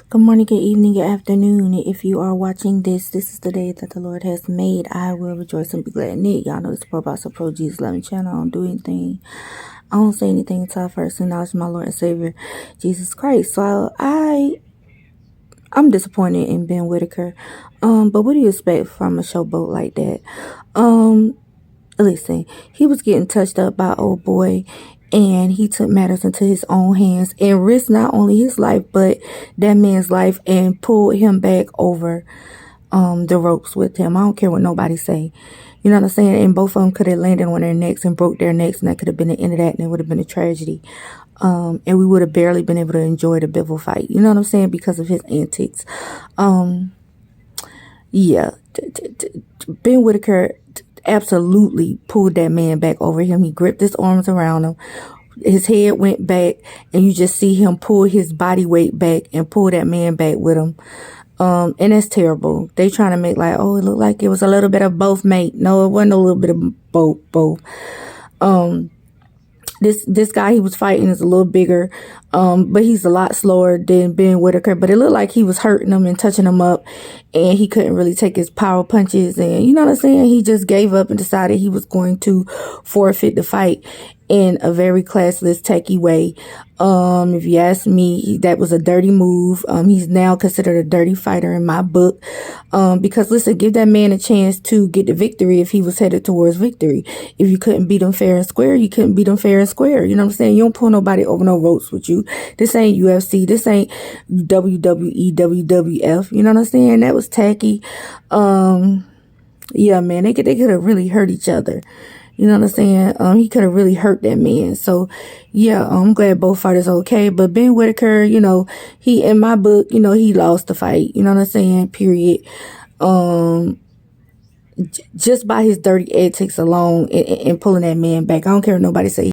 Good morning, good evening, good afternoon. If you are watching this, this is the day that the Lord has made. I will rejoice and be glad in it. Y'all know it's Pro Boss Pro Jesus Loving Channel. I don't do anything. I don't say anything until I first acknowledge my Lord and Savior, Jesus Christ. So I'm disappointed in Ben Whitaker. But what do you expect from a showboat like that? Listen, he was getting touched up by old boy, and he took matters into his own hands and risked not only his life but that man's life and pulled him back over the ropes with him. I don't care what nobody say. You know what I'm saying? And both of them could have landed on their necks and broke their necks, and that could have been the end of that, and it would have been a tragedy. And we would have barely been able to enjoy the Bivol fight. You know what I'm saying? Because of his antics. Yeah. Ben Whitaker absolutely pulled that man back over him. He gripped his arms around him. His head went back, and you just see him pull his body weight back and pull that man back with him. And that's terrible. They trying to make like, oh, it looked like it was a little bit of both, mate. No, it wasn't a little bit of both. This guy he was fighting is a little bigger, but he's a lot slower than Ben Whitaker. But it looked like he was hurting him and touching him up, and he couldn't really take his power punches. And you know what I'm saying? He just gave up and decided he was going to forfeit the fight in a very classless, tacky way. If you ask me, that was a dirty move. He's now considered a dirty fighter in my book. Because listen, give that man a chance to get the victory if he was headed towards victory. If you couldn't beat him fair and square, you couldn't beat him fair and square. You know what I'm saying? You don't pull nobody over no ropes with you. This ain't UFC. This ain't WWE, WWF. You know what I'm saying? That was tacky. Yeah, man, they could have really hurt each other. You know what I'm saying? He could have really hurt that man. So, yeah, I'm glad both fighters are okay. But Ben Whitaker, you know, he, in my book, you know, he lost the fight. You know what I'm saying? Period. Just by his dirty antics alone and pulling that man back. I don't care what nobody say.